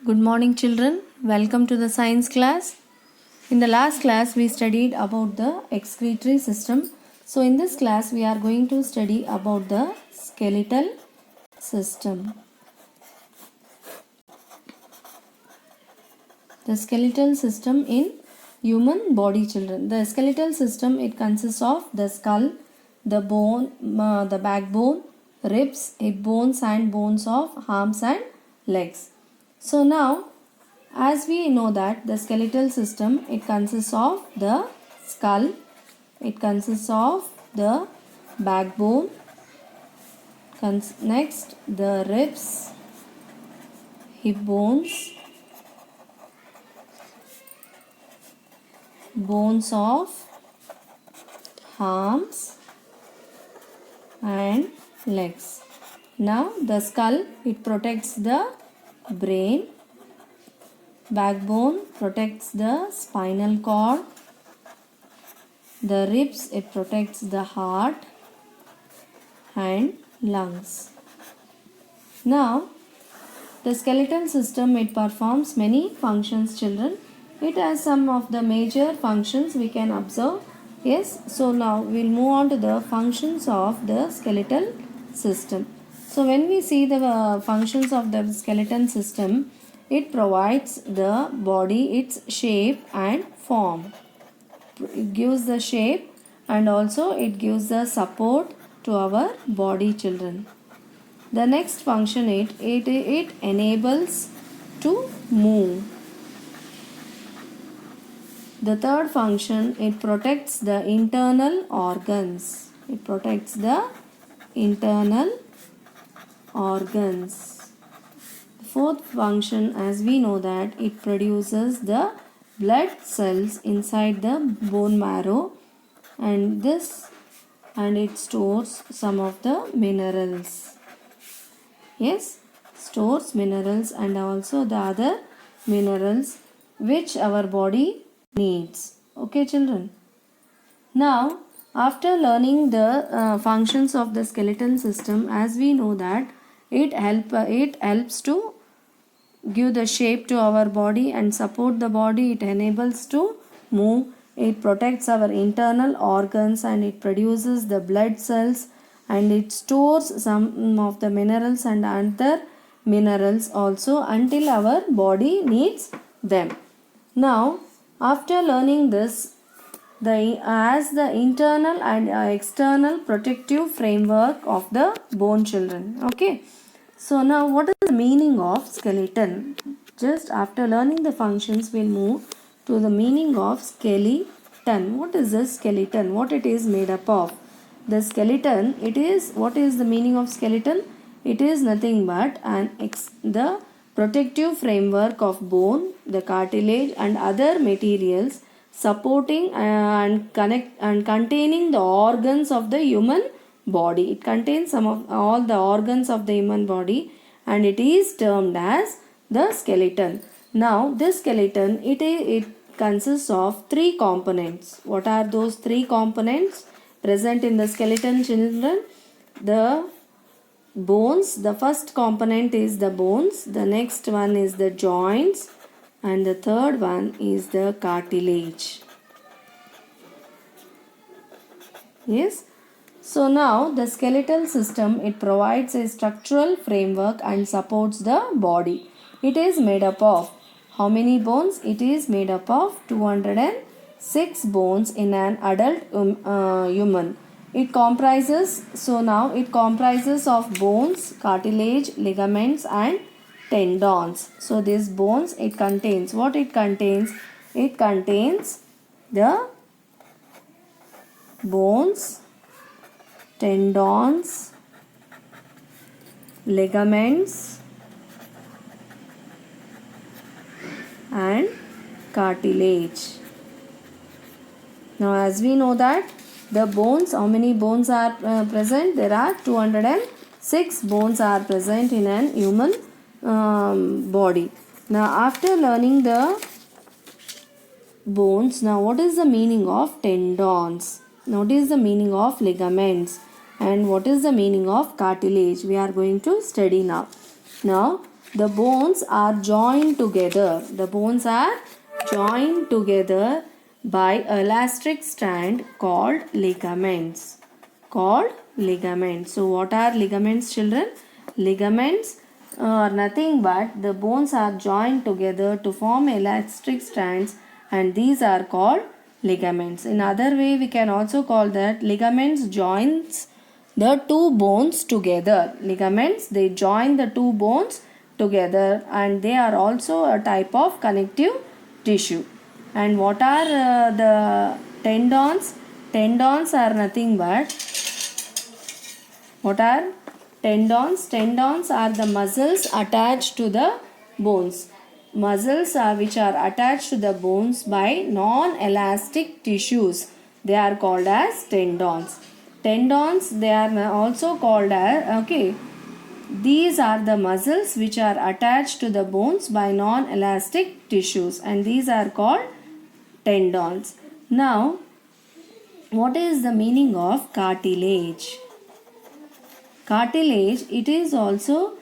Good morning, children. Welcome to the science class. In the last class, we studied about the excretory system. So, in this class, we are going to study about the skeletal system. The skeletal system in human body, children. The skeletal system, it consists of the skull, the bone, the backbone, ribs, hip bones and bones of arms and legs. So now, as we know that the skeletal system, it consists of the skull, it consists of the backbone, next the ribs, hip bones, bones of arms and legs. Now the skull, it protects the brain, backbone protects the spinal cord, the ribs, it protects the heart and lungs. Now the skeletal system, it performs many functions, children. It has some of the major functions we can observe. Yes, so now we'll move on to the functions of the skeletal system. So when we see the functions of the skeleton system, it provides the body its shape and form. It gives the shape and also it gives the support to our body, children. The next function, it enables to move. The third function, it protects the internal organs. It protects the internal organs. The fourth function, as we know that, it produces the blood cells inside the bone marrow and it stores some of the minerals. Yes, stores minerals and also the other minerals which our body needs. Okay, children. Now, after learning the functions of the skeletal system, as we know that it helps to give the shape to our body and support the body. It enables to move. It protects our internal organs and it produces the blood cells and it stores some of the minerals and other minerals also until our body needs them. Now, after learning this, as the internal and external protective framework of the bone, children. Okay. So now what is the meaning of skeleton? Just after learning the functions, we'll move to the meaning of skeleton. What is the skeleton? What it is made up of? The skeleton, what is the meaning of skeleton? It is nothing but the protective framework of bone, the cartilage and other materials supporting and containing the organs of the human body. It contains some of all the organs of the human body and it is termed as the skeleton. Now this skeleton, it consists of three components. What are those three components present in the skeleton, children? The bones, the first component is the bones, the next one is the joints and the third one is the cartilage. Yes. So now the skeletal system, it provides a structural framework and supports the body. It is made up of how many bones? It is made up of 206 bones in an adult human. It comprises of bones, cartilage, ligaments and tendons. So these bones, it contains what it contains? It contains the bones, tendons, ligaments and cartilage. Now as we know that the bones, how many bones are present? There are 206 bones are present in an human body. Now after learning the bones, now what is the meaning of tendons? What is the meaning of ligaments? And what is the meaning of cartilage? We are going to study now. Now, the bones are joined together. The bones are joined together by elastic strand called ligaments. Called ligaments. So what are ligaments, children? Ligaments are nothing but the bones are joined together to form elastic strands, and these are called ligaments. In other way we can also call that ligaments joins the two bones together. Ligaments, they join the two bones together, and they are also a type of connective tissue. And what are the tendons? Tendons are nothing but, what are tendons? Tendons are the muscles attached to the bones. Muscles are which are attached to the bones by non-elastic tissues. They are called as tendons. Tendons, they are also called as, these are the muscles which are attached to the bones by non-elastic tissues, and these are called tendons. Now, what is the meaning of cartilage? Cartilage, it is also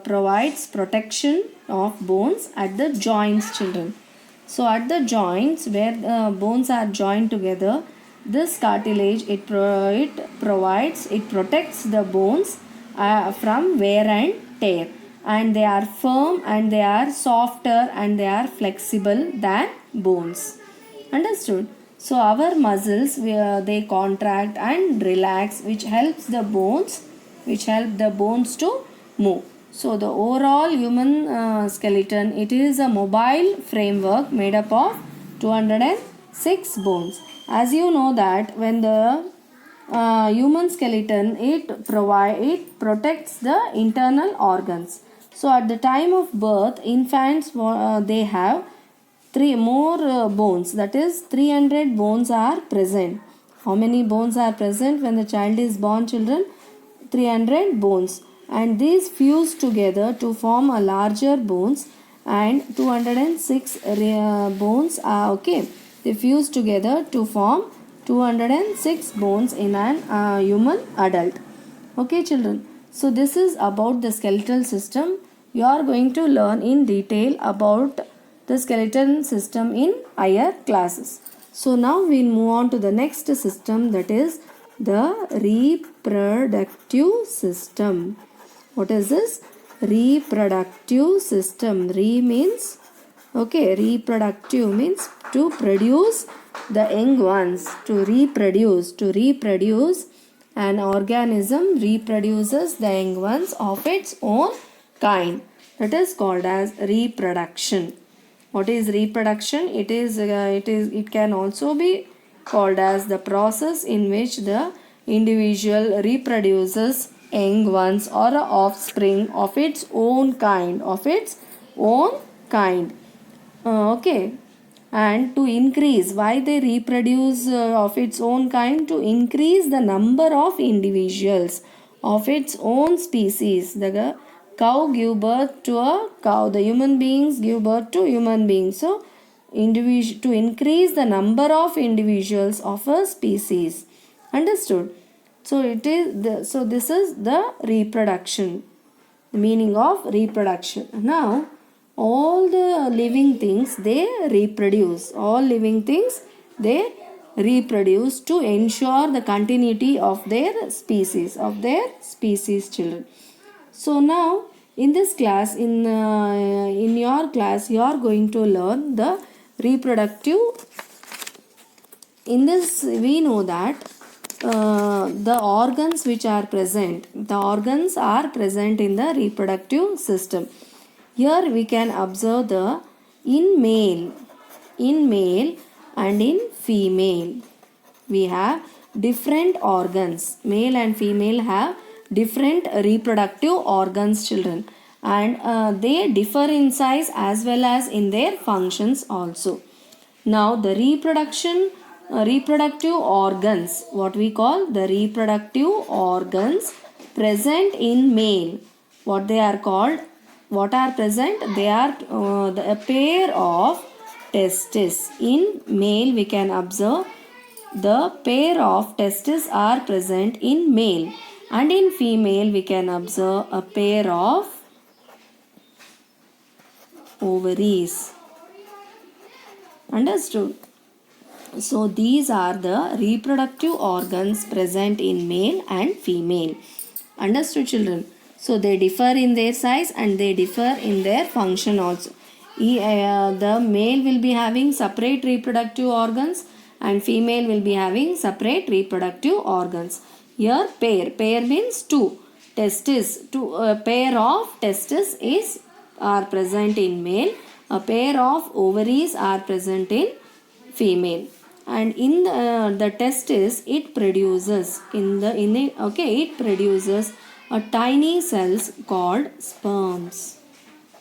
provides protection of bones at the joints, children. So at the joints where bones are joined together, this cartilage, it protects the bones from wear and tear, and they are firm and they are softer and they are flexible than bones. Understood? So our muscles, they contract and relax, which helps the bones to move. So the overall human skeleton, it is a mobile framework made up of 206 bones. As you know that when the human skeleton, it protects the internal organs. So at the time of birth, infants, they have three more bones, that is 300 bones are present. How many bones are present when the child is born, children? 300 bones, and these fuse together to form a larger bones, and 206 bones are they fuse together to form 206 bones in an human adult. Okay, children, so this is about the skeletal system. You are going to learn in detail about the skeletal system in higher classes. So now we'll move on to the next system, that is the reproductive system. What is this? Reproductive system. Means, reproductive means to produce the young ones, to reproduce. An organism reproduces the young ones of its own kind. That is called as reproduction. What is reproduction? It can also be called as the process in which the individual reproduces young ones or offspring of its own kind. And to increase, why they reproduce of its own kind? To increase the number of individuals of its own species. The cow give birth to a cow, the human beings give birth to human beings. So to increase the number of individuals of a species. Understood? So this is the reproduction, the meaning of reproduction. Now all the living things, they reproduce. All living things, they reproduce to ensure the continuity of their species, children. So now in this class, in your class, you are going to learn the reproductive. In this, we know that the organs which are present, in the reproductive system. Here we can observe the in male and in female. We have different organs. Male and female have different reproductive organs, children, and they differ in size as well as in their functions also. Now the reproductive organs, what we call the reproductive organs present in male, what they are called? What are present? They are a pair of testes. In male, we can observe the pair of testes are present in male, And in female we can observe a pair of ovaries. Understood? So these are the reproductive organs present in male and female. Understood, children? So they differ in their size and they differ in their function also. The male will be having separate reproductive organs and female will be having separate reproductive organs. Here pair means two. A pair of testes are present in male. A pair of ovaries are present in female. And in the testis it produces it produces a tiny cells called sperms.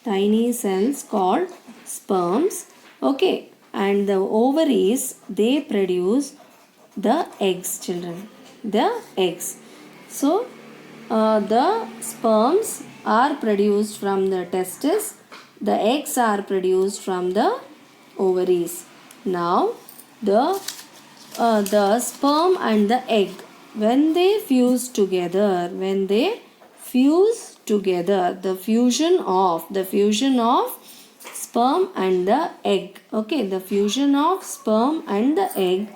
Tiny cells called sperms. Okay, and the ovaries, they produce the eggs, children. The eggs. So the sperms are produced from the testis. The eggs are produced from the ovaries. Now the sperm and the egg, when they fuse together, the fusion of sperm and the egg, okay, the fusion of sperm and the egg,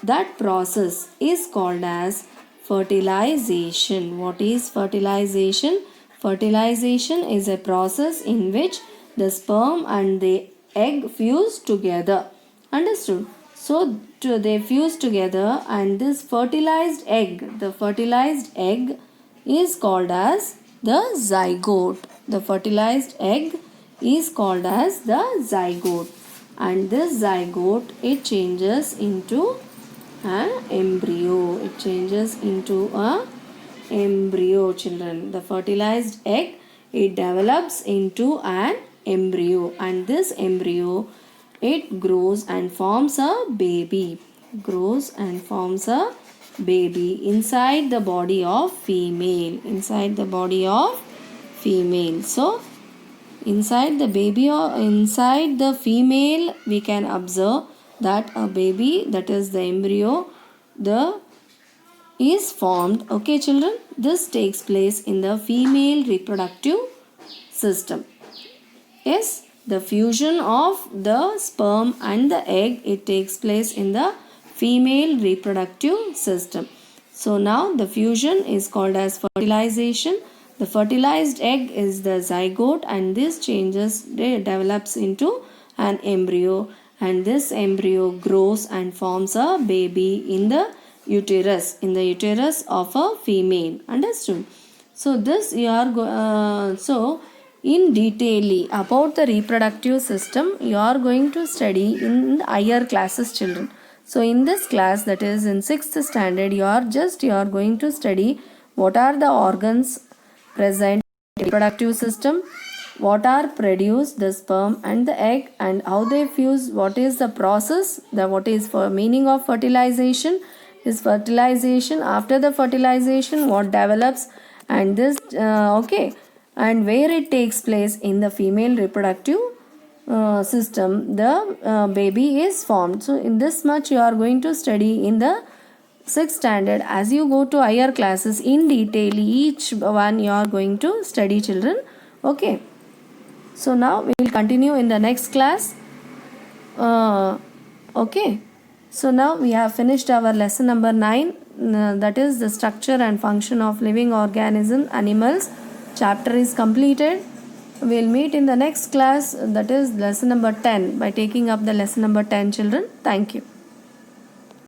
that process is called as fertilization. What is fertilization? Fertilization is a process in which the sperm and the egg fuse together. Understood? So they fuse together, and this fertilized egg, the fertilized egg is called as the zygote. The fertilized egg is called as the zygote, and this zygote, it changes into an embryo. It changes into a embryo, children. The fertilized egg, it develops into an embryo, and this embryo, it grows and forms a baby. Grows and forms a baby inside the body of female. Inside the body of female. So inside the baby or inside the female, we can observe that a baby, that is the embryo, is formed. Okay, children, this takes place in the female reproductive system. Yes, the fusion of the sperm and the egg, it takes place in the female reproductive system. So now the fusion is called as fertilization. The fertilized egg is the zygote, and this develops into an embryo, and this embryo grows and forms a baby in the uterus of a female. Understood? So this you are in detail about the reproductive system you are going to study in the higher classes, children. So in this class, that is in 6th standard, you are going to study what are the organs present in reproductive system, what are produced, the sperm and the egg, and how they fuse, what is the process, what is for meaning of fertilization, is fertilization, after the fertilization what develops, and this and where it takes place in the female reproductive system, the baby is formed. So in this much you are going to study in the 6th standard. As you go to higher classes, in detail each one you are going to study, children. Okay, so now we will continue in the next class. Okay, so now we have finished our lesson number 9, that is the structure and function of living organism, animals. Chapter is completed. We will meet in the next class, that is lesson number 10, by taking up the lesson number 10, children. Thank you.